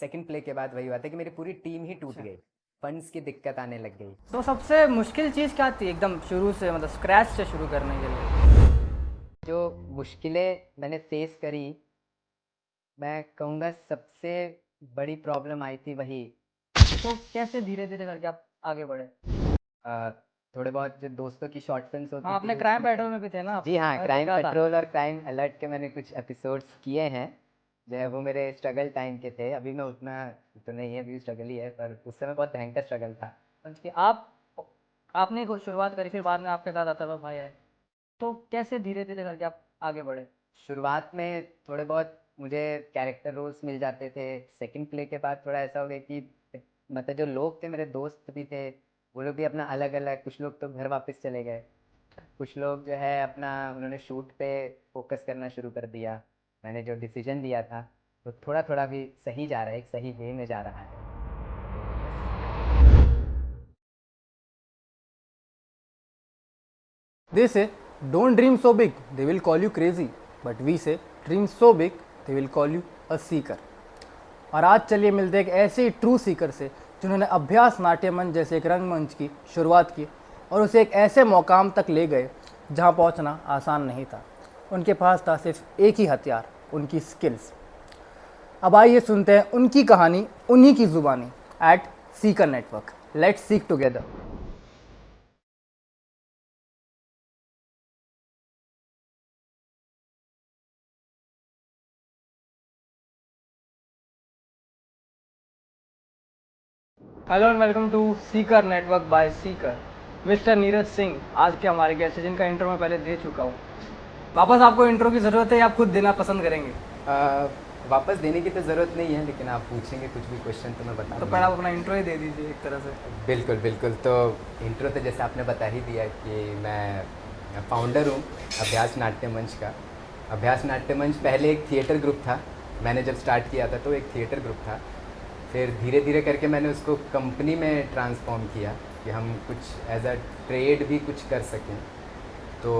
Second play के बाद वही हुआ था कि मेरी पूरी टीम ही टूट अच्छा। गई, फंड्स की दिक्कत आने लग गई। तो सबसे मुश्किल चीज़ क्या थी एकदम शुरू से, मतलब स्क्रैच से शुरू करने के लिए? जो मुश्किलें मैंने फेस करी, मैं कहूँगा सबसे बड़ी प्रॉब्लम आई थी वही। तो कैसे धीरे धीरे करके आप आगे बढ़े? अ, थोड़े बहुत जो दोस्तों की शॉर्ट फिल्म्स होती हाँ, थी आपने क्राइम पेट्रोल में भी थे ना आप? जी हाँ, मैंने क्राइम देखा था। पेट्रोल और क्राइम अलर्ट के मैंने कुछ एपिसोड्स किए हैं, जो है वो मेरे स्ट्रगल टाइम के थे। अभी मैं उतना तो नहीं है, अभी स्ट्रगल ही है, पर उस समय बहुत भयंकर स्ट्रगल था। कि आपने कुछ शुरुआत करी, फिर बाद में आपके साथ आता भाई है, तो कैसे धीरे धीरे करके आप आगे बढ़े? शुरुआत में थोड़े बहुत मुझे कैरेक्टर रोल्स मिल जाते थे। सेकंड प्ले के बाद थोड़ा ऐसा हो गया कि मतलब जो लोग थे, मेरे दोस्त भी थे, वो लोग भी अपना अलग अलग, कुछ लोग तो घर वापस चले गए, कुछ लोग जो है अपना उन्होंने शूट पे फोकस करना शुरू कर दिया। मैंने जो डिसीजन लिया था तो थोड़ा थोड़ा भी सही जा रहा है, एक सही वे में जा रहा है। They say, don't dream so big, they will call you crazy. But we say, dream so big, they will call you a seeker. और आज चलिए मिलते हैं एक ऐसे ट्रू सीकर से जिन्होंने अभ्यास नाट्य मंच जैसे एक रंगमंच की शुरुआत की और उसे एक ऐसे मुकाम तक ले गए जहां पहुंचना आसान नहीं था। उनके पास था सिर्फ एक ही हथियार, उनकी स्किल्स। अब आइए सुनते हैं उनकी कहानी उन्हीं की ज़ुबानी at Seeker network. Let's seek together. Hello and welcome to Seeker network by Seeker. Mister Neeraj Singh आज के हमारे गेस्ट हैं, जिनका इंट्रो मैं पहले दे चुका हूँ। वापस आपको इंट्रो की ज़रूरत है या आप खुद देना पसंद करेंगे? वापस देने की तो ज़रूरत नहीं है, लेकिन आप पूछेंगे कुछ भी क्वेश्चन तो मैं बता तो पहले आप अपना इंट्रो ही दे दीजिए एक तरह से। बिल्कुल बिल्कुल। तो इंट्रो तो जैसे आपने बता ही दिया कि मैं फाउंडर हूँ अभ्यास नाट्य मंच का। अभ्यास नाट्य मंच पहले एक थिएटर ग्रुप था। मैंने जब स्टार्ट किया था तो एक थिएटर ग्रुप था। फिर धीरे धीरे करके मैंने उसको कंपनी में ट्रांसफॉर्म किया कि हम कुछ एज अ ट्रेड भी कुछ कर सकें। तो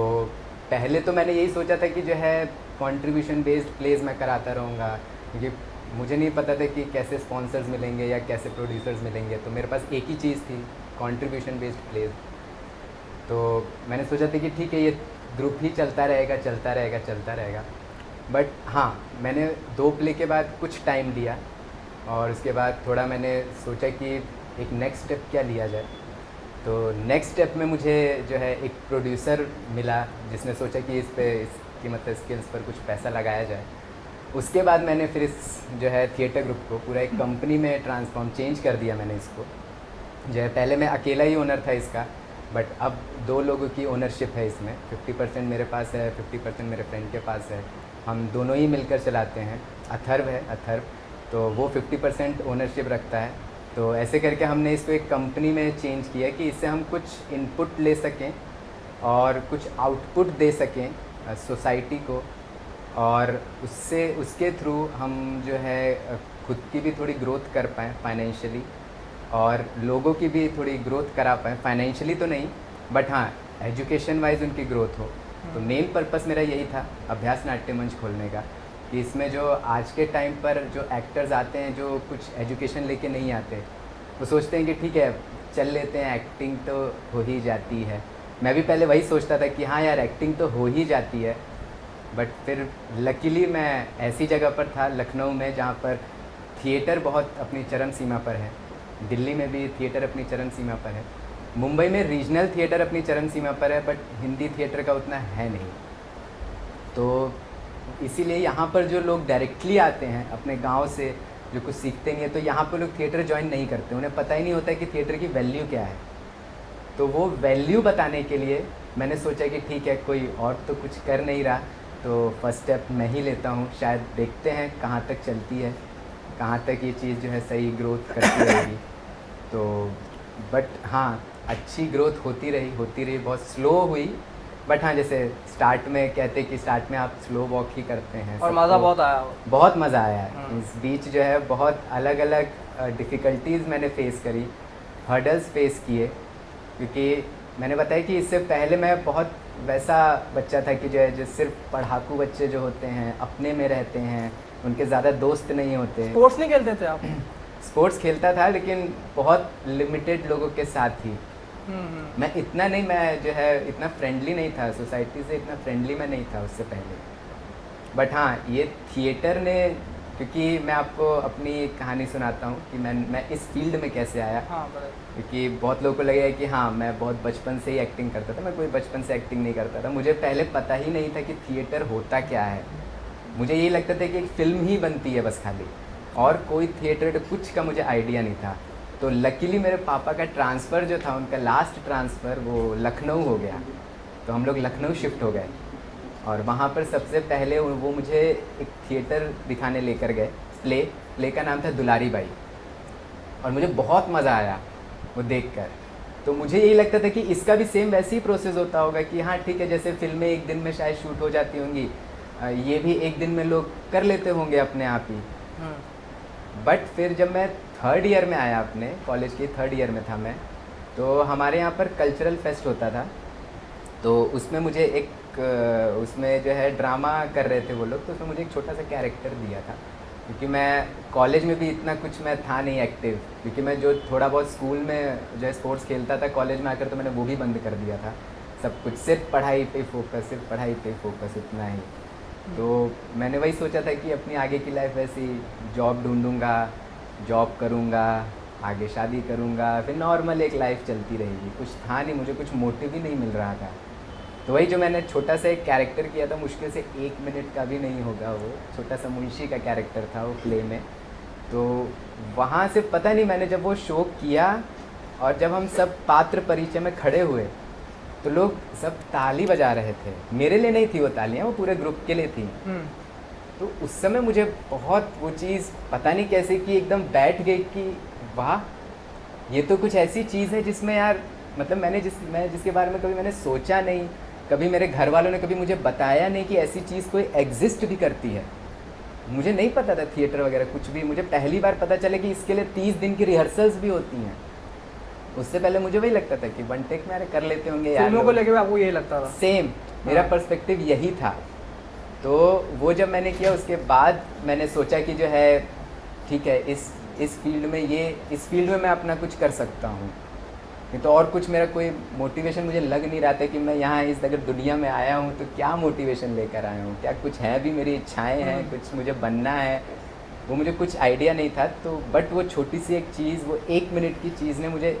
पहले तो मैंने यही सोचा था कि जो है कंट्रीब्यूशन बेस्ड प्लेज मैं कराता रहूँगा, क्योंकि मुझे नहीं पता था कि कैसे स्पॉन्सर्स मिलेंगे या कैसे प्रोड्यूसर्स मिलेंगे। तो मेरे पास एक ही चीज़ थी, कंट्रीब्यूशन बेस्ड प्लेज। तो मैंने सोचा था कि ठीक है, ये ग्रुप ही चलता रहेगा चलता रहेगा चलता रहेगा। बट हाँ, मैंने 2 प्ले के बाद कुछ टाइम लिया और उसके बाद थोड़ा मैंने सोचा कि एक नेक्स्ट स्टेप क्या लिया जाए। तो नेक्स्ट स्टेप में मुझे जो है एक प्रोड्यूसर मिला जिसने सोचा कि इसकी मतलब स्किल्स पर कुछ पैसा लगाया जाए। उसके बाद मैंने फिर इस जो है थिएटर ग्रुप को पूरा एक कंपनी में चेंज कर दिया मैंने इसको। जो है पहले मैं अकेला ही ओनर था इसका, बट अब 2 लोगों की ओनरशिप है इसमें। 50% मेरे पास है, 50% मेरे फ्रेंड के पास है। हम दोनों ही मिलकर चलाते हैं। अथर्व है, अथर्व, तो वो 50% ओनरशिप रखता है। तो ऐसे करके हमने इसको एक कंपनी में चेंज किया कि इससे हम कुछ इनपुट ले सकें और कुछ आउटपुट दे सकें सोसाइटी को, और उसके थ्रू हम जो है खुद की भी थोड़ी ग्रोथ कर पाएँ फाइनेंशियली, और लोगों की भी थोड़ी ग्रोथ करा पाएँ। फाइनेंशियली तो नहीं, बट हाँ एजुकेशन वाइज उनकी ग्रोथ हो। तो मेन पर्पस मेरा यही था अभ्यास नाट्य मंच खोलने का, कि इसमें जो आज के टाइम पर जो एक्टर्स आते हैं जो कुछ एजुकेशन लेके नहीं आते, वो सोचते हैं कि ठीक है चल लेते हैं, एक्टिंग तो हो ही जाती है। मैं भी पहले वही सोचता था कि हाँ यार एक्टिंग तो हो ही जाती है, बट फिर लकीली मैं ऐसी जगह पर था लखनऊ में जहाँ पर थिएटर बहुत अपनी चरम सीमा पर है। दिल्ली में भी थिएटर अपनी चरम सीमा पर है। मुंबई में रीजनल थिएटर अपनी चरम सीमा पर है, बट हिंदी थिएटर का उतना है नहीं। तो इसीलिए यहाँ पर जो लोग डायरेक्टली आते हैं अपने गांव से, जो कुछ सीखते नहीं है, तो यहाँ पर लोग थिएटर ज्वाइन नहीं करते। उन्हें पता ही नहीं होता कि थिएटर की वैल्यू क्या है। तो वो वैल्यू बताने के लिए मैंने सोचा कि ठीक है, कोई और तो कुछ कर नहीं रहा, तो फर्स्ट स्टेप मैं ही लेता हूँ। शायद देखते हैं कहाँ तक चलती है, कहाँ तक ये चीज़ जो है सही ग्रोथ करती रहेगी। तो बट हाँ, अच्छी ग्रोथ होती रही, बहुत स्लो हुई, बट हाँ जैसे स्टार्ट में कहते कि स्टार्ट में आप स्लो वॉक ही करते हैं। और मज़ा बहुत आया? बहुत मज़ा आया है। इस बीच जो है बहुत अलग अलग डिफ़िकल्टीज़ मैंने फ़ेस करी, हर्डल्स फेस किए, क्योंकि मैंने बताया कि इससे पहले मैं बहुत वैसा बच्चा था कि जो है जो सिर्फ पढ़ाकू बच्चे जो होते हैं, अपने में रहते हैं, उनके ज़्यादा दोस्त नहीं होते। स्पोर्ट्स नहीं खेलते थे आप? स्पोर्ट्स खेलता था लेकिन बहुत लिमिटेड लोगों के साथ ही। मैं इतना नहीं, मैं जो है इतना फ्रेंडली नहीं था सोसाइटी से, इतना फ्रेंडली मैं नहीं था उससे पहले। बट हाँ, ये थिएटर ने, क्योंकि मैं आपको अपनी एक कहानी सुनाता हूँ कि मैं इस फील्ड में कैसे आया। हाँ बड़े। क्योंकि बहुत लोगों को लगेगा कि हाँ मैं बहुत बचपन से ही एक्टिंग करता था। मैं कोई बचपन से एक्टिंग नहीं करता था। मुझे पहले पता ही नहीं था कि थिएटर होता क्या है। मुझे ये लगता था कि एक फ़िल्म ही बनती है बस खाली, और कोई थिएटर कुछ का मुझे आइडिया नहीं था। तो लकीली मेरे पापा का ट्रांसफ़र जो था, उनका लास्ट ट्रांसफ़र वो लखनऊ हो गया। तो हम लोग लखनऊ शिफ्ट हो गए और वहाँ पर सबसे पहले वो मुझे एक थिएटर दिखाने लेकर गए। प्ले का नाम था दुलारी बाई, और मुझे बहुत मज़ा आया वो देखकर। तो मुझे यही लगता था कि इसका भी सेम वैसे ही प्रोसेस होता होगा कि हाँ ठीक है, जैसे फिल्में एक दिन में शायद शूट हो जाती होंगी, ये भी एक दिन में लोग कर लेते होंगे अपने आप ही। बट फिर जब मैं थर्ड ईयर में आया, अपने कॉलेज के थर्ड ईयर में था मैं, तो हमारे यहाँ पर कल्चरल फेस्ट होता था। तो उसमें मुझे उसमें जो है ड्रामा कर रहे थे वो लोग, तो उसमें मुझे एक छोटा सा कैरेक्टर दिया था। क्योंकि मैं कॉलेज में भी इतना कुछ मैं था नहीं एक्टिव, क्योंकि मैं जो थोड़ा बहुत स्कूल में जो है स्पोर्ट्स खेलता था, कॉलेज में आकर तो मैंने वो भी बंद कर दिया था। सब कुछ सिर्फ पढ़ाई पे फोकस, सिर्फ पढ़ाई पे फोकस, इतना ही। तो मैंने वही सोचा था कि अपनी आगे की लाइफ वैसी जॉब ढूंढूंगा, जॉब करूंगा, आगे शादी करूंगा, फिर नॉर्मल एक लाइफ चलती रहेगी। कुछ था नहीं, मुझे कुछ मोटिव ही नहीं मिल रहा था। तो वही जो मैंने छोटा सा एक कैरेक्टर किया था, मुश्किल से 1 मिनट का भी नहीं होगा, वो छोटा सा मुंशी का कैरेक्टर था वो प्ले में। तो वहाँ से पता नहीं, मैंने जब वो शो किया और जब हम सब पात्र परिचय में खड़े हुए तो लोग सब ताली बजा रहे थे। मेरे लिए नहीं थी वो तालियाँ, वो पूरे ग्रुप के लिए थी। तो उस समय मुझे बहुत वो चीज़ पता नहीं कैसे कि एकदम बैठ गई कि वाह, ये तो कुछ ऐसी चीज़ है जिसमें यार, मतलब मैं जिसके बारे में कभी मैंने सोचा नहीं, कभी मेरे घर वालों ने कभी मुझे बताया नहीं कि ऐसी चीज़ कोई एग्जिस्ट भी करती है। मुझे नहीं पता था थिएटर वगैरह कुछ भी। मुझे पहली बार पता चले कि इसके लिए 30 दिन की रिहर्सल्स भी होती हैं। उससे पहले मुझे वही लगता था कि वन टेक में अरे कर लेते होंगे यार। फिल्मों को लेके भी आपको यही लगता था? सेम मेरा पर्सपेक्टिव यही था। तो वो जब मैंने किया, उसके बाद मैंने सोचा कि जो है ठीक है, इस फील्ड में इस फील्ड में मैं अपना कुछ कर सकता हूँ। नहीं तो और कुछ मेरा कोई मोटिवेशन मुझे लग नहीं रहा था कि मैं यहाँ इस अगर दुनिया में आया हूँ तो क्या मोटिवेशन लेकर आया हूँ, क्या कुछ है भी, मेरी इच्छाएं हैं, कुछ मुझे बनना है, वो मुझे कुछ आइडिया नहीं था। तो बट वो छोटी सी एक चीज़, वो 1 मिनट की चीज़ ने मुझे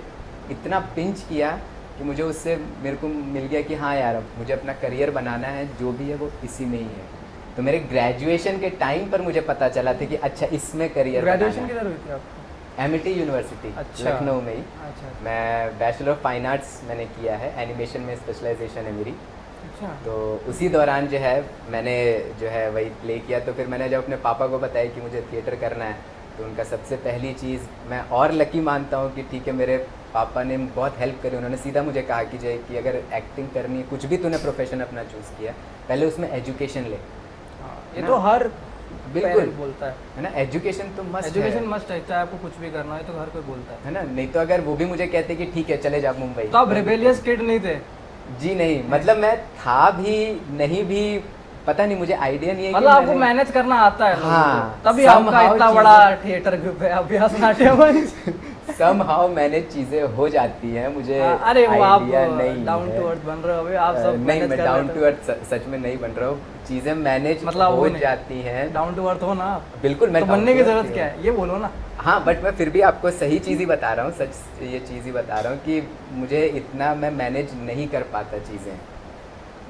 इतना पिंच किया कि मुझे उससे मेरे को मिल गया कि हाँ यार, अब मुझे अपना करियर बनाना है, जो भी है वो इसी में ही है। तो मेरे ग्रेजुएशन के टाइम पर मुझे पता चला था कि अच्छा इसमें करियर। ग्रेजुएशन किधर हुई थी आपकी? एमिटी यूनिवर्सिटी, अच्छा। लखनऊ में ही। अच्छा। मैं बैचलर ऑफ फाइन आर्ट्स मैंने किया है, एनिमेशन में स्पेशलाइजेशन है मेरी। अच्छा। तो उसी दौरान जो है मैंने जो है वही प्ले किया। तो फिर मैंने जब अपने पापा को बताया कि मुझे थिएटर करना है, तो उनका सबसे पहली चीज़, मैं और लकी मानता हूँ कि ठीक है मेरे पापा ने बहुत हेल्प करी। उन्होंने सीधा मुझे कहा कि जय कि अगर एक्टिंग करनी है, कुछ भी तूने प्रोफेशन अपना चूज़ किया, पहले उसमें एजुकेशन ले। ये तो हर बिल्कुल पेरेंट बोलता है ना, एजुकेशन तो मस्ट एजुकेशन मस्ट है, चाहे आपको कुछ भी करना है तो हर कोई बोलता है ना। नहीं तो अगर वो भी मुझे कहते कि ठीक है चले जा मुंबई, तो आप रिबेलियस किड नहीं थे? जी नहीं, मतलब मैं था भी नहीं भी, पता नहीं, मुझे आइडिया नहीं है। मतलब आपको मैनेज करना आता है। हाँ, तभी आपका इतना बड़ा थिएटर ग्रुप है, अभ्यास नाट्य मंच। समहाउ मैनेज चीजें हो जाती हैं, मुझे अरे वो आप नहीं डाउन टू अर्थ बन रहे हो अभी, आप सब नहीं, मैं डाउन टू अर्थ सच में नहीं बन रहा हूँ। चीजें मैनेज मतलब हो जाती हैं। डाउन टू अर्थ हो ना, बिल्कुल। मैं तो बनने की जरूरत क्या है, ये बोलो ना। हाँ, बट मैं फिर भी आपको सही चीज़ ही बता रहा हूँ, सच ये चीज़ ही बता रहा हूँ कि मुझे इतना मैं मैनेज नहीं कर पाता चीज़ें,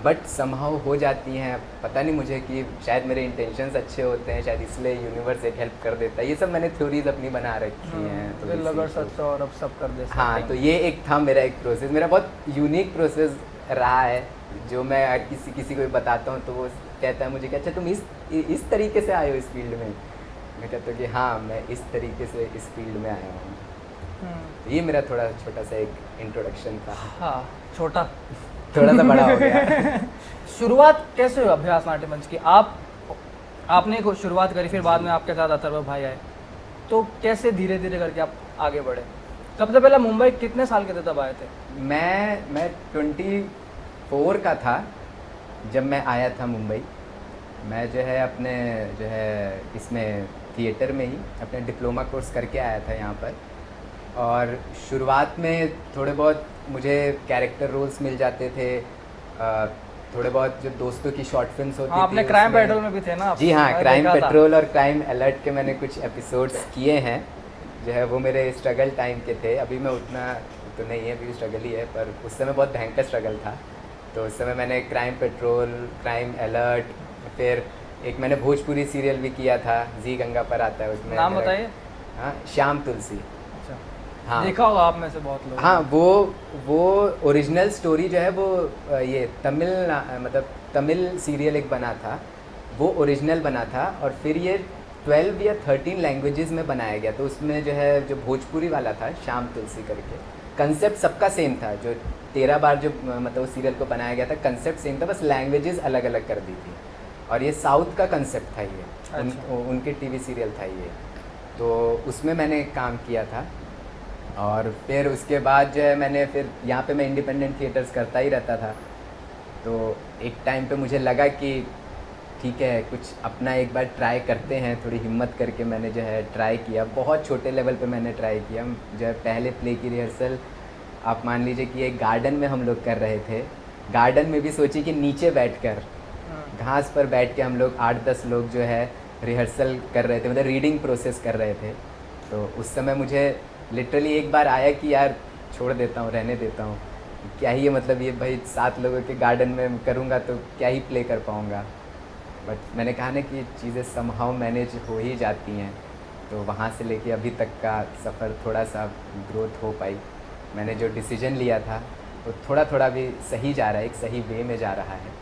बट समहाउ हो जाती हैं। पता नहीं मुझे कि शायद मेरे इंटेंशंस अच्छे होते हैं, शायद इसलिए यूनिवर्स एक हेल्प कर देता है। ये सब मैंने थ्योरीज अपनी बना रखी हैं। तो फिर लगा सच और अब सब कर दे। हाँ, तो ये एक था मेरा एक प्रोसेस, मेरा बहुत यूनिक प्रोसेस रहा है, जो मैं किसी को बताता हूँ तो वो कहता है मुझे कि अच्छा तुम इस तरीके से आए हो इस फील्ड में। मैं कहता हूँ कि हाँ, मैं इस तरीके से इस फील्ड में आया हूँ। तो ये मेरा थोड़ा छोटा सा एक इंट्रोडक्शन था। हाँ, छोटा, थोड़ा सा बड़ा हो गया। शुरुआत कैसे हुई अभ्यास नाट्य मंच की? आपने को शुरुआत करी, फिर बाद में आपके साथ अथर्व भाई आए, तो कैसे धीरे धीरे करके आप आगे बढ़े? सबसे पहले मुंबई कितने साल के थे तब आए थे? मैं 24 का था जब मैं आया था मुंबई। मैं जो है अपने जो है इसमें थिएटर में ही अपने डिप्लोमा कोर्स करके आया था यहाँ पर। और शुरुआत में थोड़े बहुत मुझे कैरेक्टर रोल्स मिल जाते थे, थोड़े बहुत जो दोस्तों की शॉर्ट फिल्म्स होती हाँ, थी आपने क्राइम उसमें- पेट्रोल में भी थे ना आप? जी हाँ, मैंने क्राइम देखा था। पेट्रोल और क्राइम अलर्ट के मैंने कुछ एपिसोड्स किए हैं, जो है वो मेरे स्ट्रगल टाइम के थे। अभी मैं उतना तो नहीं है, अभी स्ट्रगल ही है, पर उस समय बहुत भयंकर स्ट्रगल था। तो उस समय मैंने क्राइम पेट्रोल, क्राइम अलर्ट, फिर एक मैंने भोजपुरी सीरियल भी किया था, जी गंगा पर आता है उसमें। नाम मेरा- बताइए। हाँ, श्याम तुलसी। अच्छा, हाँ देखा होगा आप में से बहुत लोग। हाँ, वो ओरिजिनल स्टोरी जो है वो ये मतलब तमिल सीरियल एक बना था, वो ओरिजिनल बना था। और फिर ये 12 या 13 लैंग्वेजेस में बनाया गया। तो उसमें जो है जो भोजपुरी वाला था श्याम तुलसी करके, कंसेप्ट सबका सेम था। जो 13 बार जो मतलब उस सीरियल को बनाया गया था, कंसेप्ट सेम था, बस लैंग्वेजेस अलग अलग कर दी थी। और ये साउथ का कंसेप्ट था, ये अच्छा। उनके टीवी सीरियल था ये। तो उसमें मैंने काम किया था। और फिर उसके बाद जो है मैंने फिर यहाँ पे मैं इंडिपेंडेंट थिएटर्स करता ही रहता था। तो एक टाइम पे मुझे लगा कि ठीक है, कुछ अपना एक बार ट्राई करते हैं। थोड़ी हिम्मत करके मैंने जो है ट्राई किया, बहुत छोटे लेवल पे मैंने ट्राई किया। जो है पहले प्ले की रिहर्सल आप मान लीजिए कि एक गार्डन में हम लोग कर रहे थे। गार्डन में भी सोचिए कि नीचे बैठकर घास पर बैठ के हम लोग 8-10 लोग जो है रिहर्सल कर रहे थे, मतलब रीडिंग प्रोसेस कर रहे थे। तो उस समय मुझे लिटरली एक बार आया कि यार छोड़ देता हूँ, रहने देता हूँ, क्या ही है, मतलब ये भाई 7 लोगों के गार्डन में करूँगा तो क्या ही प्ले कर पाऊँगा। बट मैंने कहा ना कि चीज़ें समहाउ मैनेज हो ही जाती हैं। तो वहाँ से लेके अभी तक का सफ़र थोड़ा सा ग्रोथ हो पाई। मैंने जो डिसीजन लिया था वो थोड़ा थोड़ा भी सही जा रहा है, एक सही वे में जा रहा है।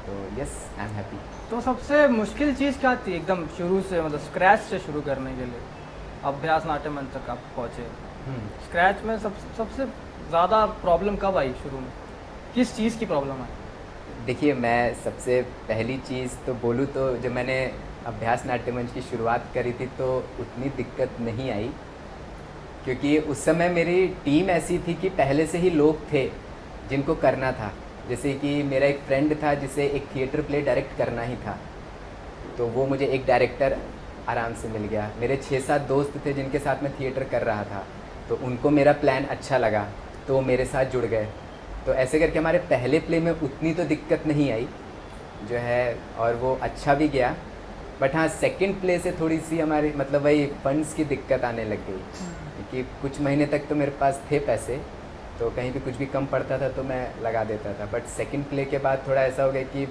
तो यस, आई एम हैप्पी। तो सबसे मुश्किल चीज़ क्या थी एकदम शुरू से, मतलब स्क्रैच से शुरू करने के लिए? अभ्यास नाट्य मंच तक आप पहुँचे, स्क्रैच में सबसे ज़्यादा प्रॉब्लम कब आई शुरू में? किस चीज़ की प्रॉब्लम आई? देखिए, मैं सबसे पहली चीज़ तो बोलूँ तो जब मैंने अभ्यास नाट्य मंच की शुरुआत करी थी तो उतनी दिक्कत नहीं आई, क्योंकि उस समय मेरी टीम ऐसी थी कि पहले से ही लोग थे जिनको करना था। जैसे कि मेरा एक फ्रेंड था जिसे एक थिएटर प्ले डायरेक्ट करना ही था, तो वो मुझे एक डायरेक्टर आराम से मिल गया। मेरे 6-7 दोस्त थे जिनके साथ मैं थिएटर कर रहा था, तो उनको मेरा प्लान अच्छा लगा तो वो मेरे साथ जुड़ गए। तो ऐसे करके हमारे पहले प्ले में उतनी तो दिक्कत नहीं आई जो है, और वो अच्छा भी गया। बट हाँ, सेकंड प्ले से थोड़ी सी हमारी मतलब वही फंड्स की दिक्कत आने लग गई, क्योंकि कुछ महीने तक तो मेरे पास थे पैसे, तो कहीं भी कुछ भी कम पड़ता था तो मैं लगा देता था। बट सेकंड प्ले के बाद थोड़ा ऐसा हो गया कि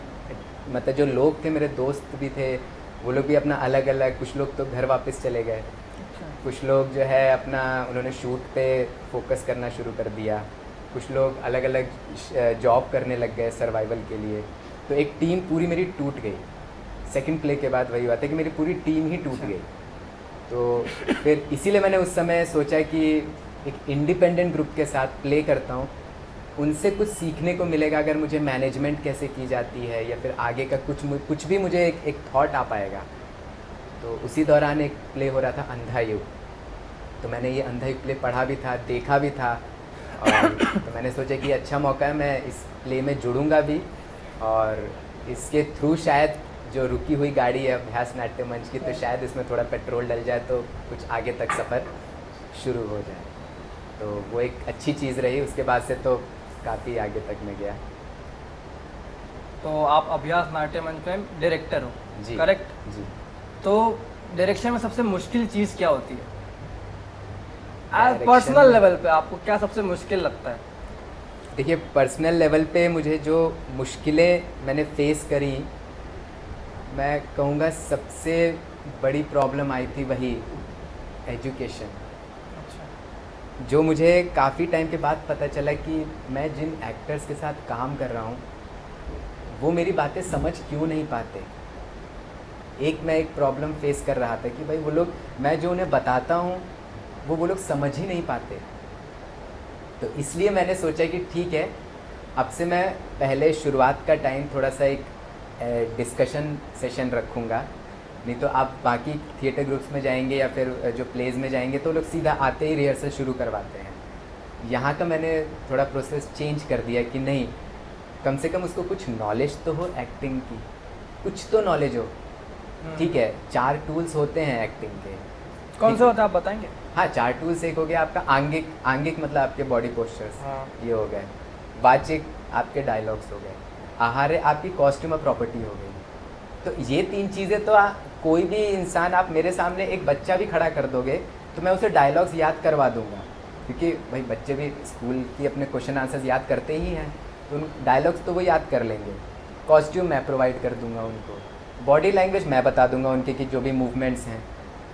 मतलब जो लोग थे, मेरे दोस्त भी थे, वो लोग भी अपना अलग अलग, कुछ लोग तो घर वापस चले गए, कुछ लोग जो है अपना उन्होंने शूट पे फोकस करना शुरू कर दिया, कुछ लोग अलग अलग जॉब करने लग गए सर्वाइवल के लिए। तो एक टीम पूरी मेरी टूट गई। सेकंड प्ले के बाद वही बात है कि मेरी पूरी टीम ही टूट गई। तो फिर इसीलिए मैंने उस समय सोचा कि एक इंडिपेंडेंट ग्रुप के साथ प्ले करता हूँ, उनसे कुछ सीखने को मिलेगा। अगर मुझे मैनेजमेंट कैसे की जाती है या फिर आगे का कुछ भी मुझे एक थॉट आ पाएगा। तो उसी दौरान एक प्ले हो रहा था अंधा युग, तो मैंने ये अंधा युग प्ले पढ़ा भी था, देखा भी था, और तो मैंने सोचा कि अच्छा मौका है, मैं इस प्ले में जुड़ूंगा भी, और इसके थ्रू शायद जो रुकी हुई गाड़ी है अभ्यास नाट्य मंच की, तो शायद इसमें थोड़ा पेट्रोल डल जाए तो कुछ आगे तक सफ़र शुरू हो जाए। तो वो एक अच्छी चीज़ रही। उसके बाद से तो काफ़ी आगे तक मैं गया। तो आप अभ्यास नाट्य मंच में डायरेक्टर हो, जी, करेक्ट? जी। तो डायरेक्शन में सबसे मुश्किल चीज़ क्या होती है? Direction पर्सनल में- लेवल पे आपको क्या सबसे मुश्किल लगता है? देखिए, पर्सनल लेवल पे मुझे जो मुश्किलें मैंने फेस करी, मैं कहूँगा सबसे बड़ी प्रॉब्लम आई थी वही एजुकेशन। अच्छा। जो मुझे काफ़ी टाइम के बाद पता चला कि मैं जिन एक्टर्स के साथ काम कर रहा हूँ वो मेरी बातें समझ क्यों नहीं पाते। मैं एक प्रॉब्लम फेस कर रहा था कि भाई वो लोग, मैं जो उन्हें बताता हूँ वो लोग समझ ही नहीं पाते। तो इसलिए मैंने सोचा कि ठीक है, अब से मैं पहले शुरुआत का टाइम थोड़ा सा एक डिस्कशन सेशन रखूँगा। नहीं तो आप बाकी थिएटर ग्रुप्स में जाएंगे या फिर जो प्लेज में जाएंगे तो लोग सीधा आते ही रिहर्सल शुरू करवाते हैं। यहाँ का मैंने थोड़ा प्रोसेस चेंज कर दिया कि नहीं, कम से कम उसको कुछ नॉलेज तो हो एक्टिंग की, कुछ तो नॉलेज हो, ठीक है। 4 टूल्स होते हैं एक्टिंग के। कौन से होते हैं आप बताएंगे? हाँ, 4 टूल्स। एक हो गया आपका आंगिक, आंगिक मतलब आपके बॉडी पोस्चर्स, हाँ। ये हो गए। वाचिक आपके डायलॉग्स हो गए। आहार्य आपकी कॉस्ट्यूम और प्रॉपर्टी हो गई। तो ये 3 चीज़ें तो कोई भी इंसान, आप मेरे सामने एक बच्चा भी खड़ा कर दोगे तो मैं उसे डायलॉग्स याद करवा दूंगा, क्योंकि भाई बच्चे भी स्कूल की अपने क्वेश्चन आंसर्स याद करते ही हैं, तो उन डायलॉग्स तो वो याद कर लेंगे। कॉस्ट्यूम मैं प्रोवाइड कर दूंगा उनको, बॉडी लैंग्वेज मैं बता दूंगा उनके कि जो भी मूवमेंट्स हैं।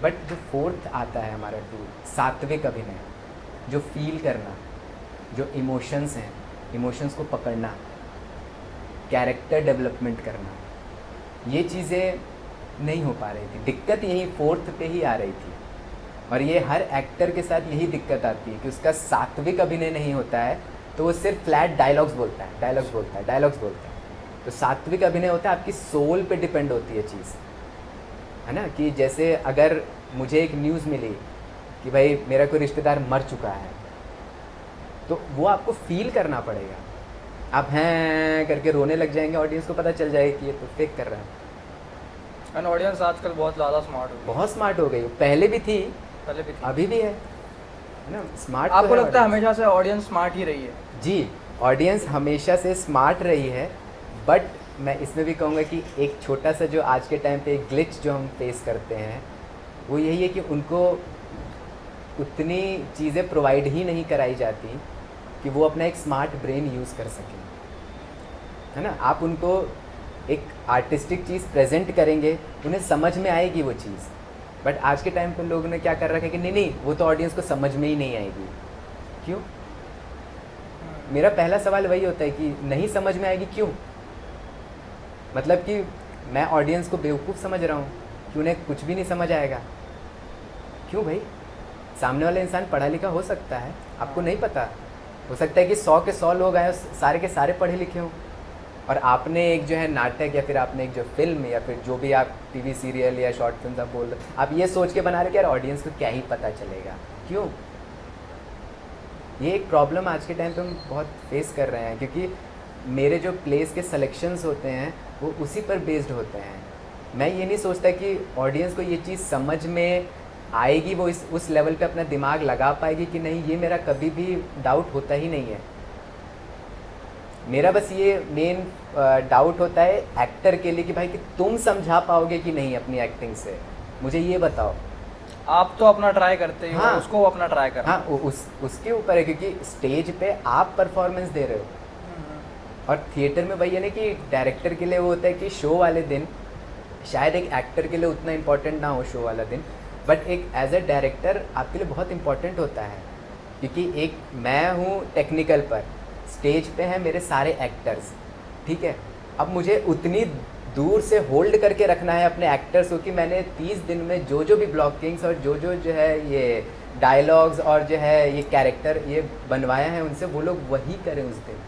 बट जो 4th आता है हमारा टूल, सात्विक अभिनय, जो फील करना, जो इमोशंस हैं, इमोशंस को पकड़ना, कैरेक्टर डेवलपमेंट करना, ये चीज़ें नहीं हो पा रही थी। दिक्कत यही 4th पे ही आ रही थी, और ये हर एक्टर के साथ यही दिक्कत आती है कि उसका सात्विक अभिनय नहीं होता है, तो वो सिर्फ फ्लैट डायलॉग्स बोलता है, डायलॉग्स बोलता है, डायलॉग्स बोलता है। तो सात्विक अभिनय होता है आपकी सोल पे डिपेंड होती है चीज़, है ना। कि जैसे अगर मुझे एक न्यूज़ मिली कि भाई मेरा कोई रिश्तेदार मर चुका है, तो वो आपको फील करना पड़ेगा। आप हैं करके रोने लग जाएंगे, ऑडियंस को पता चल जाएगा कि ये तो फेक कर रहा है। एंड ऑडियंस आजकल बहुत ज़्यादा स्मार्ट हो गई, बहुत स्मार्ट हो गई, पहले भी थी, पहले भी थी। अभी भी है ना। स्मार्ट आपको लगता है हमेशा से ऑडियंस स्मार्ट ही रही है? जी, ऑडियंस हमेशा से स्मार्ट रही है, बट मैं इसमें भी कहूँगा कि एक छोटा सा जो आज के टाइम पे एक ग्लिच जो हम फेस करते हैं, वो यही है कि उनको उतनी चीज़ें प्रोवाइड ही नहीं कराई जाती कि वो अपना एक स्मार्ट ब्रेन यूज़ कर सकें, है ना। आप उनको एक आर्टिस्टिक चीज़ प्रेजेंट करेंगे, उन्हें समझ में आएगी वो चीज़। बट आज के टाइम पे लोगों ने क्या कर रखा है कि नहीं वो तो ऑडियंस को समझ में ही नहीं आएगी। क्यों? मेरा पहला सवाल वही होता है कि नहीं समझ में आएगी क्यों? मतलब कि मैं ऑडियंस को बेवकूफ़ समझ रहा हूँ कि उन्हें कुछ भी नहीं समझ आएगा? क्यों भाई? सामने वाला इंसान पढ़ा लिखा हो सकता है, आपको नहीं पता। हो सकता है कि 100 के 100 लोग आए, सारे के सारे पढ़े लिखे हों, और आपने एक जो है नाटक या फिर आपने एक जो फिल्म या फिर जो भी आप टीवी सीरियल या शॉर्ट फिल्म आप बोल रहे, आप ये सोच के बना रहे कि यार ऑडियंस को क्या ही पता चलेगा। क्यों? ये एक प्रॉब्लम आज के टाइम पे हम बहुत फेस कर रहे हैं, क्योंकि मेरे जो प्लेस के सिलेक्शंस होते हैं वो उसी पर बेस्ड होते हैं। मैं ये नहीं सोचता कि ऑडियंस को ये चीज़ समझ में आएगी, वो उस लेवल पे अपना दिमाग लगा पाएगी कि नहीं, ये मेरा कभी भी डाउट होता ही नहीं है। मेरा बस ये मेन डाउट होता है एक्टर के लिए कि भाई कि तुम समझा पाओगे कि नहीं अपनी एक्टिंग से, मुझे ये बताओ। आप तो अपना ट्राई करते हो, हाँ, उसको अपना ट्राई करना। हाँ, उसके ऊपर है, क्योंकि स्टेज पे आप परफॉर्मेंस दे रहे हो, और थिएटर में वही है ना कि डायरेक्टर के लिए वो होता है कि शो वाले दिन शायद एक एक्टर के लिए उतना इम्पोर्टेंट ना हो शो वाला दिन, बट एक एज ए डायरेक्टर आपके लिए बहुत इम्पोर्टेंट होता है। क्योंकि एक मैं हूँ टेक्निकल पर, स्टेज पे हैं मेरे सारे एक्टर्स, ठीक है। अब मुझे उतनी दूर से होल्ड करके रखना है अपने एक्टर्स को कि मैंने 30 दिन में जो भी ब्लॉकिंग्स और जो है ये डायलॉग्स और जो है ये कैरेक्टर ये बनवाया है उनसे, वो लोग वही करें उस दिन।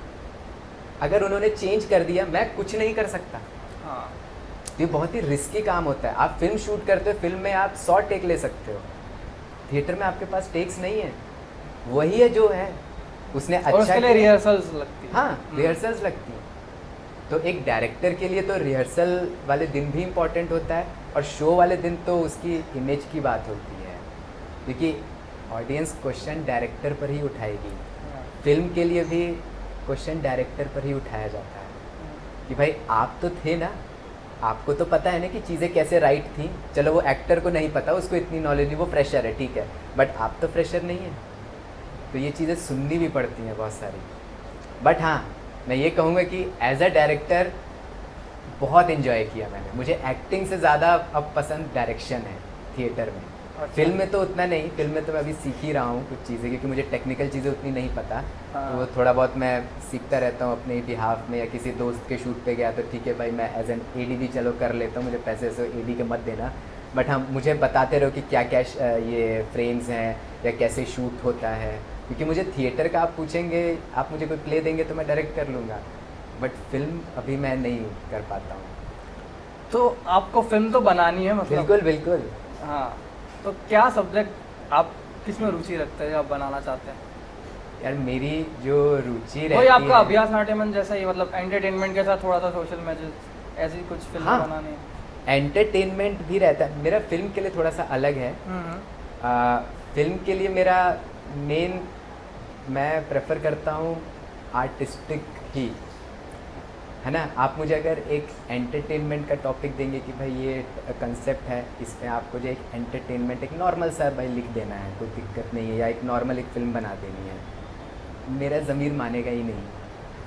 अगर उन्होंने चेंज कर दिया, मैं कुछ नहीं कर सकता। हाँ, ये बहुत ही रिस्की काम होता है। आप फिल्म शूट करते हो, फिल्म में आप 100 टेक ले सकते हो, थिएटर में आपके पास टेक्स नहीं है, वही है जो है उसने और अच्छा उसके लिए किया। रिहर्सल्स लगती है। हाँ, रिहर्सल्स लगती हैं। तो एक डायरेक्टर के लिए तो रिहर्सल वाले दिन भी इम्पोर्टेंट होता है, और शो वाले दिन तो उसकी इमेज की बात होती है, क्योंकि ऑडियंस क्वेश्चन डायरेक्टर पर ही उठाएगी। फिल्म के लिए भी क्वेश्चन डायरेक्टर पर ही उठाया जाता है कि भाई आप तो थे ना, आपको तो पता है ना कि चीज़ें कैसे राइट थी। चलो वो एक्टर को नहीं पता, उसको इतनी नॉलेज नहीं, वो फ्रेशर है, ठीक है, बट आप तो फ्रेशर नहीं है। तो ये चीज़ें सुननी भी पड़ती हैं बहुत सारी। बट हाँ, मैं ये कहूँगा कि एज अ डायरेक्टर बहुत इन्जॉय किया मैंने। मुझे एक्टिंग से ज़्यादा अब पसंद डायरेक्शन है थिएटर में। अच्छा। फिल्म में तो उतना नहीं, फिल्म में तो मैं अभी सीख ही रहा हूँ कुछ चीज़ें, क्योंकि मुझे टेक्निकल चीज़ें उतनी नहीं पता। हाँ। तो वो थोड़ा बहुत मैं सीखता रहता हूँ अपने बिहाफ में, या किसी दोस्त के शूट पे गया तो ठीक है भाई मैं एज एन एडी भी चलो कर लेता हूँ, मुझे पैसे से एडी के मत देना, बट हाँ मुझे बताते रहो कि क्या क्या ये फ्रेम्स हैं या कैसे शूट होता है। क्योंकि मुझे थिएटर का आप पूछेंगे, आप मुझे कोई प्ले देंगे तो मैं डायरेक्ट कर लूँगा, बट फिल्म अभी मैं नहीं कर पाता हूँ। तो आपको फिल्म तो बनानी है मतलब? बिल्कुल बिल्कुल। हाँ, तो क्या सब्जेक्ट आप किस में रुचि रखते हैं, आप बनाना चाहते हैं? यार मेरी जो रुचि वही रहती आपका है, अभ्यास नाट्यमंच जैसा ही, मतलब एंटरटेनमेंट के साथ थोड़ा सा सोशल मैसेज ऐसी कुछ फिल्म हाँ। बनानी है? एंटरटेनमेंट भी रहता है। मेरा फिल्म के लिए थोड़ा सा अलग है। फिल्म के लिए मेरा मेन, मैं प्रेफर करता हूँ आर्टिस्टिक ही, है ना। आप मुझे अगर एक एंटरटेनमेंट का टॉपिक देंगे कि भाई ये कंसेप्ट है, इसमें आपको जो एक एंटरटेनमेंट, एक नॉर्मल सा भाई लिख देना है, कोई दिक्कत नहीं है, या एक नॉर्मल एक फिल्म बना देनी है, मेरा ज़मीर मानेगा ही नहीं।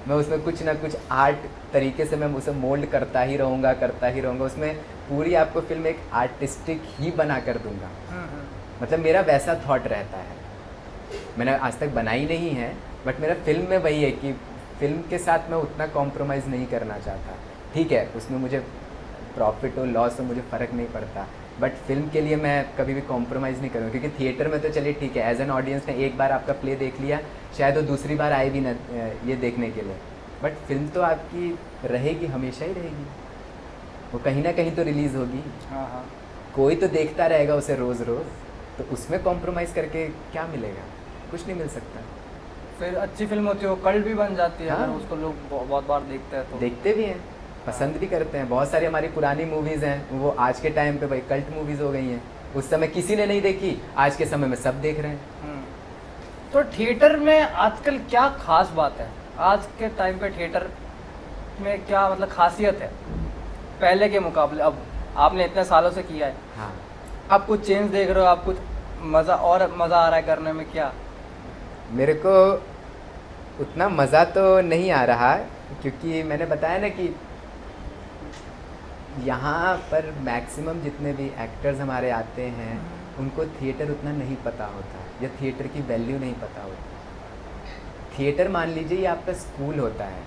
मैं उसमें कुछ ना कुछ आर्ट तरीके से मैं उसे मोल्ड करता ही रहूँगा, उसमें पूरी आपको फिल्म एक आर्टिस्टिक ही बना कर दूँगा। मतलब मेरा वैसा थॉट रहता है। मैंने आज तक बनाई नहीं है, बट मेरा फिल्म में वही है कि फिल्म के साथ मैं उतना कॉम्प्रोमाइज़ नहीं करना चाहता। ठीक है, उसमें मुझे प्रॉफिट हो लॉस हो मुझे फ़र्क नहीं पड़ता, बट फिल्म के लिए मैं कभी भी कॉम्प्रोमाइज़ नहीं करूँगा। क्योंकि थिएटर में तो चलिए ठीक है, एज एन ऑडियंस ने एक बार आपका प्ले देख लिया, शायद वो दूसरी बार आए भी ना ये देखने के लिए, बट फिल्म तो आपकी रहेगी, हमेशा ही रहेगी। वो कहीं ना कहीं तो रिलीज़ होगी, हाँ हाँ। कोई तो देखता रहेगा उसे रोज़ रोज़, तो उसमें कॉम्प्रोमाइज़ करके क्या मिलेगा? कुछ नहीं मिल सकता। फिर अच्छी फिल्म होती है वो कल्ट भी बन जाती है, हाँ। अगर उसको लोग बहुत बार देखते हैं तो। देखते भी हैं, पसंद भी करते हैं। बहुत सारी हमारी पुरानी मूवीज़ हैं, वो आज के टाइम पे भाई कल्ट मूवीज़ हो गई हैं। उस समय किसी ने नहीं देखी, आज के समय में सब देख रहे हैं। तो थिएटर में आजकल क्या खास बात है? आज के टाइम पे थिएटर में क्या मतलब खासियत है पहले के मुकाबले? अब आपने इतने सालों से किया है, हाँ, आप कुछ चेंज देख रहे हो, आप कुछ मज़ा आ रहा है करने में क्या? मेरे को उतना मज़ा तो नहीं आ रहा, क्योंकि मैंने बताया ना कि यहाँ पर मैक्सिमम जितने भी एक्टर्स हमारे आते हैं उनको थिएटर उतना नहीं पता होता, या थिएटर की वैल्यू नहीं पता होती। थिएटर मान लीजिए ये आपका स्कूल होता है,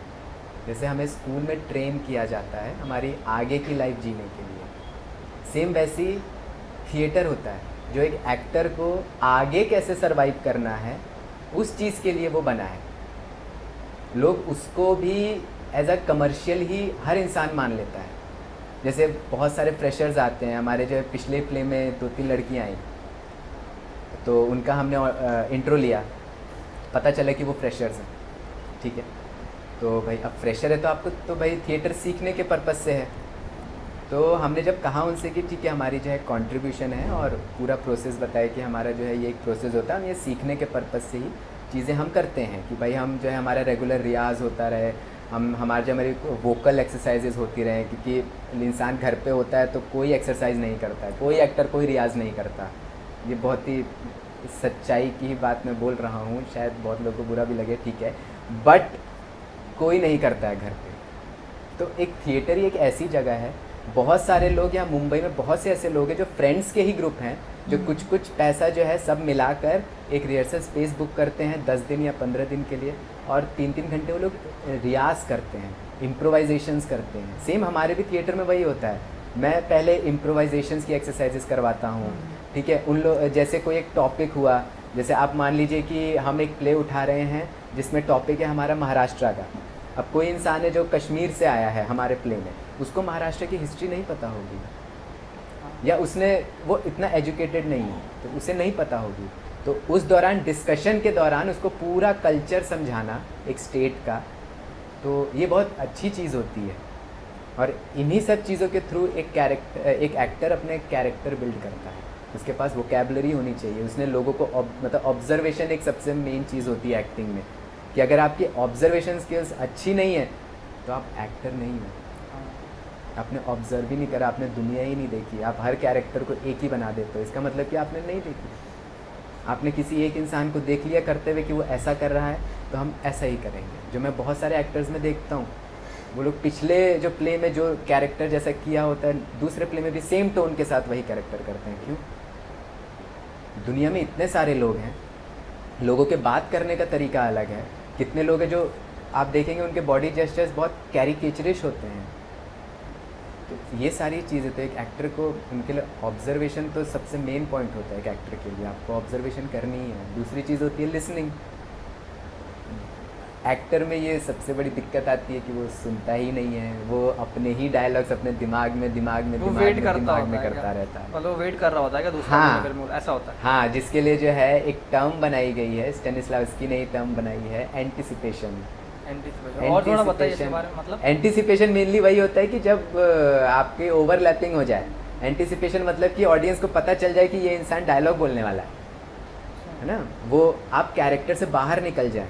जैसे हमें स्कूल में ट्रेन किया जाता है हमारी आगे की लाइफ जीने के लिए, सेम वैसी थिएटर होता है जो एक एक्टर को आगे कैसे सरवाइव करना है उस चीज़ के लिए वो बना है। लोग उसको भी एज अ कमर्शियल ही हर इंसान मान लेता है। जैसे बहुत सारे फ्रेशर्स आते हैं हमारे, जो है पिछले प्ले में 2-3 लड़कियाँ आई, तो उनका हमने इंट्रो लिया, पता चला कि वो फ्रेशर्स हैं, ठीक है। तो भाई अब फ्रेशर है तो आपको तो भाई थिएटर सीखने के पर्पज़ से है, तो हमने जब कहा उनसे कि ठीक है हमारी जो है कंट्रीब्यूशन है, और पूरा प्रोसेस बताया कि हमारा जो है ये एक प्रोसेस होता है, हम ये सीखने के पर्पज़ से ही चीज़ें हम करते हैं कि भाई हम जो है हमारा रेगुलर रियाज़ होता रहे, हम हमारे जो हमारी वोकल एक्सरसाइजेज होती रहे, क्योंकि इंसान घर पे होता है तो कोई एक्सरसाइज नहीं करता है, कोई एक्टर कोई रियाज़ नहीं करता। ये बहुत ही सच्चाई की ही बात मैं बोल रहा हूँ, शायद बहुत लोगों को बुरा भी लगे, ठीक है, बट कोई नहीं करता है घर पे। तो एक थिएटर ही एक ऐसी जगह है, बहुत सारे लोग यहाँ मुंबई में बहुत से ऐसे लोग हैं जो फ्रेंड्स के ही ग्रुप हैं, जो कुछ पैसा जो है सब मिलाकर एक रिहर्सल स्पेस बुक करते हैं 10 दिन या 15 दिन के लिए, और 3-3 घंटे वो लोग रियाज़ करते हैं, इम्प्रोवाइजेशंस करते हैं। सेम हमारे भी थिएटर में वही होता है। मैं पहले इम्प्रोवाइजेशंस की एक्सरसाइजेस करवाता हूँ, ठीक है। उन लोग जैसे कोई एक टॉपिक हुआ, जैसे आप मान लीजिए कि हम एक प्ले उठा रहे हैं जिसमें टॉपिक है हमारा महाराष्ट्र का। अब कोई इंसान है जो कश्मीर से आया है हमारे प्ले में, उसको महाराष्ट्र की हिस्ट्री नहीं पता होगी, या वो इतना एजुकेटेड नहीं है तो उसे नहीं पता होगी। तो उस दौरान डिस्कशन के दौरान उसको पूरा कल्चर समझाना एक स्टेट का, तो ये बहुत अच्छी चीज़ होती है। और इन्हीं सब चीज़ों के थ्रू एक एक्टर अपने कैरेक्टर बिल्ड करता है। उसके पास वोकैबुलरी होनी चाहिए, उसने लोगों को मतलब ऑब्जर्वेशन एक सबसे मेन चीज़ होती है एक्टिंग में, कि अगर आपकी ऑब्जर्वेशन स्किल्स अच्छी नहीं है तो आप एक्टर नहीं हो। आपने ऑब्जर्व ही नहीं करा, आपने दुनिया ही नहीं देखी, आप हर कैरेक्टर को एक ही बना देते हो, इसका मतलब कि आपने नहीं देखी। आपने किसी एक इंसान को देख लिया करते हुए कि वो ऐसा कर रहा है तो हम ऐसा ही करेंगे। जो मैं बहुत सारे एक्टर्स में देखता हूँ, वो लोग पिछले जो प्ले में जो कैरेक्टर जैसा किया होता है दूसरे प्ले में भी सेम टोन के साथ वही कैरेक्टर करते हैं। क्यों? दुनिया में इतने सारे लोग हैं, लोगों के बात करने का तरीका अलग है। कितने लोग हैं जो आप देखेंगे उनके बॉडी जेस्चर्स बहुत कैरिकेचरिश होते हैं। तो ये सारी चीज़ें तो एक एक्टर को, उनके लिए ऑब्जर्वेशन तो सबसे मेन पॉइंट होता है। एक एक्टर के लिए आपको ऑब्जर्वेशन करनी ही है। दूसरी चीज़ होती है लिसनिंग। एक्टर में ये सबसे बड़ी दिक्कत आती है कि वो सुनता ही नहीं है, वो अपने ही डायलॉग्स अपने दिमाग में करता रहता है। मतलब वेट कर रहा होता है क्या दूसरा? हाँ, ऐसा होता है। हाँ, जिसके लिए जो है एक टर्म बनाई गई है, स्टेनिस्लावस्की ने टर्म बनाई है, एंटिसिपेशन। एंटीसिपेशन, और थोड़ा बताइए इसके बारे में, मतलब एंटीसिपेशन मेनली वही होता है कि जब आपके ओवरलैपिंग हो जाए। एंटीसिपेशन मतलब कि ऑडियंस को पता चल जाए कि ये इंसान डायलॉग बोलने वाला है ना, वो आप कैरेक्टर से बाहर निकल जाए।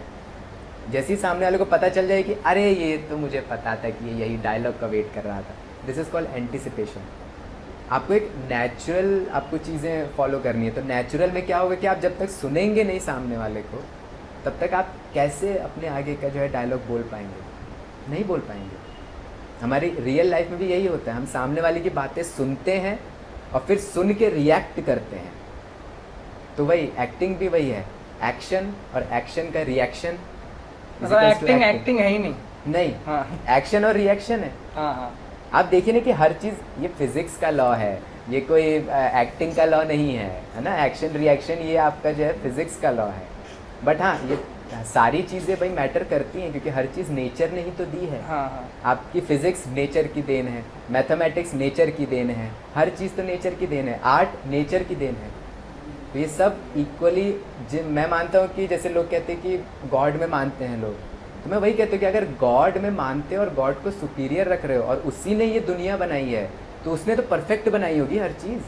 जैसे ही सामने वाले को पता चल जाए कि अरे ये तो मुझे पता था कि ये यही डायलॉग का वेट कर रहा था, दिस इज़ कॉल्ड एंटीसिपेशन। आपको एक नेचुरल आपको चीज़ें फॉलो करनी है। तो नेचुरल में क्या होगा कि आप जब तक सुनेंगे नहीं सामने वाले को, तब तक आप कैसे अपने आगे का जो है डायलॉग बोल पाएंगे, नहीं बोल पाएंगे। हमारी रियल लाइफ में भी यही होता है, हम सामने वाले की बातें सुनते हैं और फिर सुन के रिएक्ट करते हैं। तो वही एक्टिंग भी वही है, एक्शन और एक्शन का रिएक्शन। मतलब एक्टिंग है ही नहीं। हाँ। एक्शन और रिएक्शन है। हाँ। आप देखिए ना कि हर चीज़, ये फिजिक्स का लॉ है, ये कोई एक्टिंग का लॉ नहीं है ना। एक्शन रिएक्शन ये आपका जो है फिजिक्स का लॉ है। बट हाँ, ये सारी चीज़ें भाई मैटर करती हैं, क्योंकि हर चीज़ नेचर ने ही तो दी है। हाँ। आपकी फिजिक्स नेचर की देन है, मैथमेटिक्स नेचर की देन है, हर चीज़ तो नेचर की देन है, आर्ट नेचर की देन है। तो ये सब इक्वली मैं मानता हूँ कि जैसे लोग कहते हैं कि गॉड में मानते हैं लोग, तो मैं वही कहता हूँ कि अगर गॉड में मानते हो और गॉड को सुपीरियर रख रहे हो और उसी ने ये दुनिया बनाई है, तो उसने तो परफेक्ट बनाई होगी हर चीज़।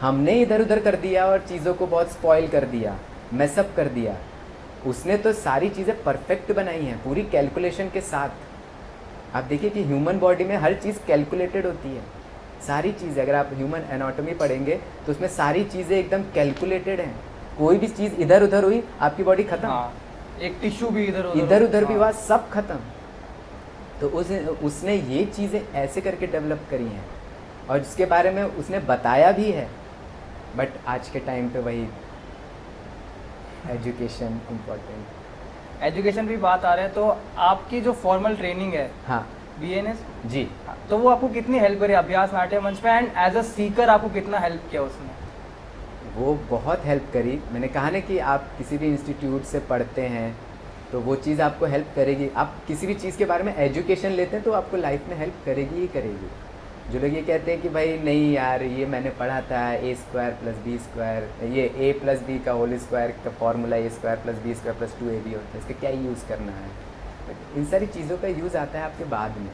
हमने इधर उधर कर दिया और चीज़ों को बहुत स्पॉइल कर दिया, मैसअप कर दिया। उसने तो सारी चीज़ें परफेक्ट बनाई हैं, पूरी कैलकुलेशन के साथ। आप देखिए कि ह्यूमन बॉडी में हर चीज़ कैलकुलेटेड होती है, सारी चीज़ें। अगर आप ह्यूमन एनाटॉमी पढ़ेंगे तो उसमें सारी चीज़ें एकदम कैलकुलेटेड हैं। कोई भी चीज़ इधर उधर हुई, आपकी बॉडी खत्म। हाँ। एक टिश्यू भी इधर उधर भी हुआ, सब खत्म। तो उसने ये चीज़ें ऐसे करके डेवलप करी हैं और जिसके बारे में उसने बताया भी है। बट आज के टाइम पे वही एजुकेशन इम्पोर्टेंट। एजुकेशन भी बात आ रहा है, तो आपकी जो फॉर्मल ट्रेनिंग है, हाँ BNS, जी, तो वो आपको कितनी हेल्प करी अभ्यास नाट्य मंच पे, एंड एज अ सीकर आपको कितना हेल्प किया उसने? वो बहुत हेल्प करी। मैंने कहा ना कि आप किसी भी इंस्टीट्यूट से पढ़ते हैं तो वो चीज़ आपको हेल्प करेगी। आप किसी भी चीज़ के बारे में एजुकेशन लेते हैं तो आपको लाइफ में हेल्प करेगी ही करेगी। जो लोग ये कहते हैं कि भाई नहीं यार, ये मैंने पढ़ा था A² + B², ये A+B का होल स्क्वायर का फॉर्मूला A² + B² + 2AB होता है, इसका क्या यूज़ करना है। बट इन सारी चीज़ों का यूज़ आता है आपके बाद में।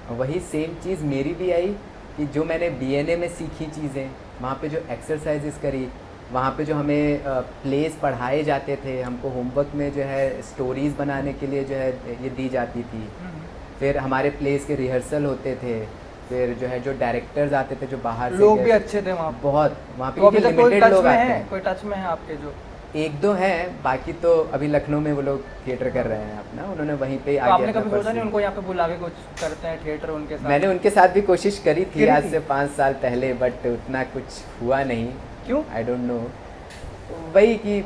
और वही सेम चीज़ मेरी भी आई कि जो मैंने BNA में सीखी चीज़ें, वहाँ पे जो एक्सरसाइजेस करी, वहाँ पे जो हमें प्लेस पढ़ाए जाते थे, हमको होमवर्क में जो है स्टोरीज़ बनाने के लिए जो है ये दी जाती थी। फिर हमारे प्लेस के रिहर्सल होते थे, फिर जो है जो डायरेक्टर्स आते थे जो बाहर से, लोग भी अच्छे थे वहाँ, बहुत वहाँ तो अभी पे तक कोई लिमिटेड टच लोग में आते है, हैं। कोई टच में है आपके? जो एक दो हैं, बाकी तो अभी लखनऊ में वो लोग थिएटर कर रहे हैं अपना, उन्होंने वहीं पे तो आगे आपने अपना कभी सोचा नहीं pursue- उनको यहाँ पे बुला के कुछ करते हैं थिएटर उनके साथ? मैंने उनके साथ भी कोशिश करी थी करी आज थी? से 5 साल पहले, बट उतना कुछ हुआ नहीं। क्यों? I don't know. वही कि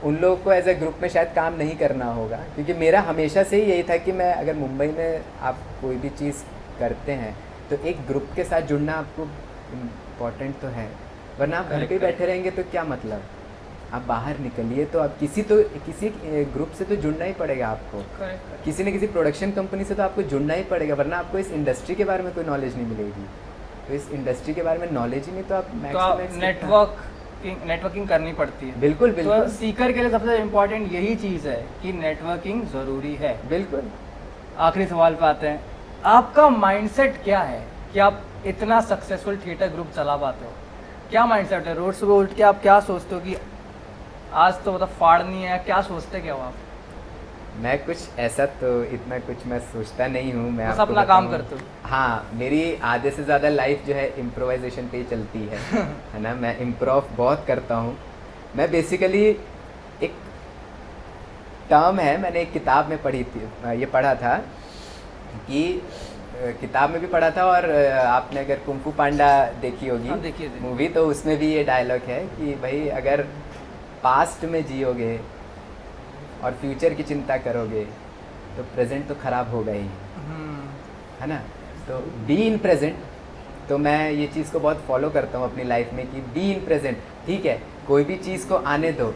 उन लोगों को एज ए ग्रुप में शायद काम नहीं करना होगा, क्योंकि मेरा हमेशा से ही यही था कि मैं अगर मुंबई में आप कोई भी चीज़ करते हैं तो एक ग्रुप के साथ जुड़ना आपको इम्पॉर्टेंट तो है, वरना आप घर पे ही बैठे रहेंगे तो क्या मतलब। आप बाहर निकलिए, तो आप किसी ग्रुप से तो जुड़ना ही पड़ेगा आपको, किसी न किसी प्रोडक्शन कंपनी से तो आपको जुड़ना ही पड़ेगा, वरना आपको इस इंडस्ट्री के बारे में कोई नॉलेज नहीं मिलेगी। तो इस इंडस्ट्री के बारे में नॉलेज ही नहीं तो आप नेटवर्किंग करनी पड़ती है। बिल्कुल तो बिल्कुल सीकर के लिए सबसे इम्पोर्टेंट यही चीज़ है कि नेटवर्किंग ज़रूरी है। बिल्कुल। आखिरी सवाल पे आते हैं, आपका माइंडसेट क्या है कि आप इतना सक्सेसफुल थिएटर ग्रुप चला पाते हो? क्या माइंडसेट है? रोज सुबह उठ के आप क्या सोचते हो कि आज तो मतलब फाड़नी है, क्या सोचते क्या हो आप? मैं कुछ ऐसा तो इतना कुछ मैं सोचता नहीं हूँ। मैं बस आपको अपना काम बताऊँ, करते हो? हाँ, मेरी आधे से ज़्यादा लाइफ जो है इम्प्रोवाइजेशन पे ही चलती है ना। मैं इम्प्रोव बहुत करता हूँ। मैं बेसिकली एक टर्म है, मैंने एक किताब में पढ़ी थी, ये पढ़ा था कि किताब में भी पढ़ा था और आपने अगर कुंफू पांडा देखी हाँ, होगी देखिए। मूवी, तो उसमें भी ये डायलॉग है कि भाई अगर पास्ट में जियोगे और फ्यूचर की चिंता करोगे तो प्रेजेंट तो ख़राब होगा ही, है ना। तो बी इन प्रेजेंट, तो मैं ये चीज़ को बहुत फॉलो करता हूँ अपनी लाइफ में कि बी इन प्रेजेंट। ठीक है, कोई भी चीज़ को आने दो,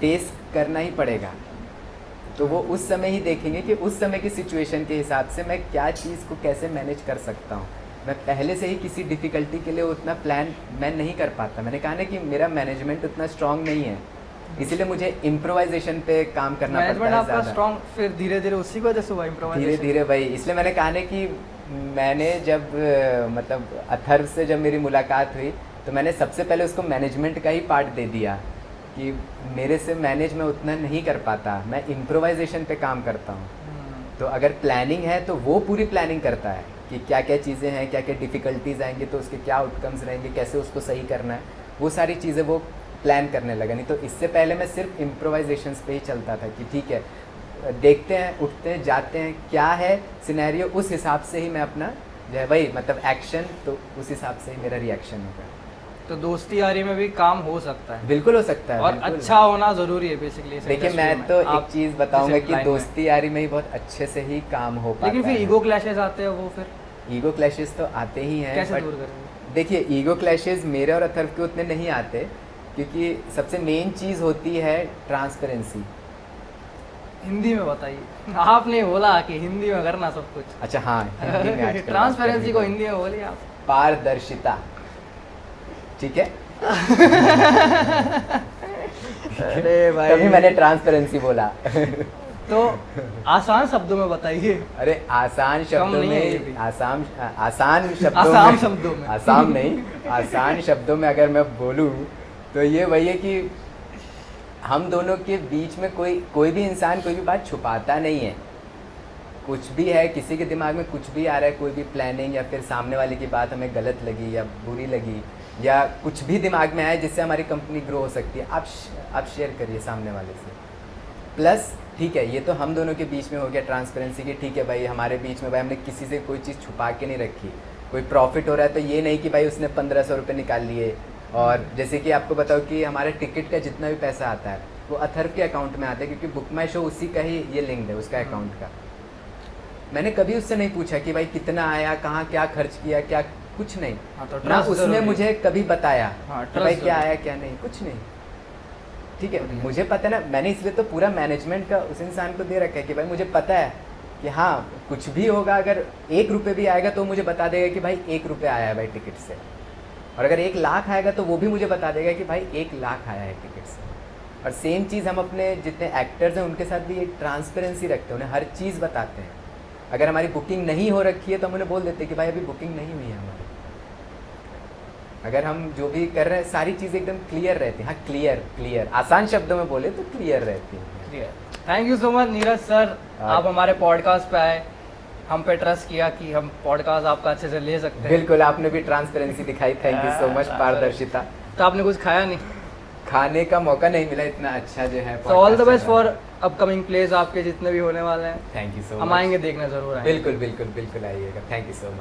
फेस करना ही पड़ेगा। तो वो उस समय ही देखेंगे कि उस समय की सिचुएशन के हिसाब से मैं क्या चीज़ को कैसे मैनेज कर सकता हूँ। मैं पहले से ही किसी डिफ़िकल्टी के लिए उतना प्लान मैं नहीं कर पाता। मैंने कहा ना कि मेरा मैनेजमेंट उतना स्ट्रांग नहीं है, इसीलिए मुझे इम्प्रोवाइजेशन पे काम करना मैनेजमेंट पड़ता है आपका ज़्यादा। स्ट्रॉन्ग फिर धीरे धीरे उसी की वजह से हुआ धीरे इम्प्रोवाइजेशन। धीरे भाई, इसलिए मैंने कहा ना कि मैंने जब मतलब अथर्व से जब मेरी मुलाकात हुई तो मैंने सबसे पहले उसको मैनेजमेंट का ही पार्ट दे दिया कि मेरे से मैनेज मैं उतना नहीं कर पाता, मैं इम्प्रोवाइजेशन पे काम करता हूँ। तो अगर प्लानिंग है तो वो पूरी प्लानिंग करता है कि क्या क्या चीज़ें हैं, क्या क्या डिफ़िकल्टीज आएंगी तो उसके क्या आउटकम्स रहेंगे, कैसे उसको सही करना है, वो सारी चीज़ें वो प्लान करने लगा। नहीं तो इससे पहले मैं सिर्फ इम्प्रोवाइजेशंस पे ही चलता था कि ठीक है देखते हैं, उठते हैं, जाते हैं, क्या है सिनेरियो, उस हिसाब से ही मैं अपना जो है वही मतलब एक्शन, तो उस हिसाब से ही मेरा रिएक्शन होगा। तो दोस्ती यारी में भी काम हो सकता है बिल्कुल हो सकता है और बिल्कुल। अच्छा होना ज़रूरी है बेसिकली। देखिए मैं तो एक चीज़ बताऊंगा कि दोस्ती यारी में ही बहुत अच्छे से ही काम हो पाता है। लेकिन फिर ईगो क्लैशेस आते हैं, वो फिर ईगो क्लैशेस तो आते ही हैं, कैसे but दूर करेंगे? देखिए ईगो क्लैशेस मेरे और अथर्व के उतने नहीं आते क्योंकि सबसे मेन चीज़ होती है ट्रांसपेरेंसी। हिंदी में बताइए, आपने बोला कि हिंदी में करना सब कुछ। अच्छा हाँ, हिंदी में आजकल ट्रांसपेरेंसी को बात करनी हिंदी में बोलिए आप। है। पारदर्शिता, ठीक है। अरे भाई, तभी मैंने ट्रांसपेरेंसी बोला। तो आसान शब्दों में बताइए। अरे आसान शब्दों नहीं है ये में भी। आसान शब्दों आसाम में शब्दों में। आसाम नहीं, आसान शब्दों में अगर मैं बोलूँ तो ये वही है कि हम दोनों के बीच में कोई भी इंसान कोई भी बात छुपाता नहीं है। कुछ भी है, किसी के दिमाग में कुछ भी आ रहा है, कोई भी प्लानिंग या फिर सामने वाले की बात हमें गलत लगी या बुरी लगी या कुछ भी दिमाग में आया जिससे हमारी कंपनी ग्रो हो सकती है, आप शेयर करिए सामने वाले से। प्लस ठीक है, ये तो हम दोनों के बीच में हो गया ट्रांसपेरेंसी की, ठीक है भाई हमारे बीच में भाई हमने किसी से कोई चीज़ छुपा के नहीं रखी। कोई प्रॉफिट हो रहा है तो ये नहीं कि भाई उसने 1500 रुपये निकाल लिए। और जैसे कि आपको बताओ कि हमारे टिकट का जितना भी पैसा आता है वो अथर्व के अकाउंट में आता है क्योंकि बुक माई शो उसी का ही ये लिंक्ड है, उसका अकाउंट का। मैंने कभी उससे नहीं पूछा कि भाई कितना आया, कहाँ क्या खर्च किया, क्या, कुछ नहीं। हाँ, तो ना trust उसने जरूरी है। मुझे कभी बताया हाँ, कि भाई trust क्या जरूरी आया क्या नहीं, कुछ नहीं। ठीक है, मुझे पता है ना, मैंने इसलिए तो पूरा मैनेजमेंट का उस इंसान को दे रखा है कि भाई मुझे पता है कि हाँ कुछ भी होगा, अगर 1 रुपये भी आएगा तो मुझे बता देगा कि भाई 1 रुपये आया है भाई टिकट से। और अगर 1 लाख आएगा तो वो भी मुझे बता देगा कि भाई 1 लाख आया है टिकट से। और सेम चीज़ हम अपने जितने एक्टर्स हैं उनके साथ भी एक ट्रांसपेरेंसी रखते हैं, उन्हें हर चीज़ बताते हैं। अगर हमारी बुकिंग नहीं हो रखी है तो हम उन्हें बोल देते हैं कि भाई अभी बुकिंग नहीं हुई है हमारी। अगर हम जो भी कर रहे हैं सारी चीज़ें एकदम क्लियर रहती हैं। हाँ क्लियर, आसान शब्दों में बोले तो क्लियर रहती हैं। Thank you so much Neeraj sir, आप हमारे पॉडकास्ट पे आए, हम पे ट्रस्ट किया कि हम पॉडकास्ट आपका अच्छे से ले सकते हैं। बिल्कुल, आपने भी ट्रांसपेरेंसी दिखाई, थैंक यू सो मच, पारदर्शिता। तो आपने कुछ खाया नहीं? खाने का मौका नहीं मिला, इतना अच्छा जो है। तो all the best for upcoming place आपके जितने भी होने वाले हैं। थैंक यू सो मच, हम आएंगे देखने जरूर आएंगे। बिल्कुल आइएगा। Thank you so much.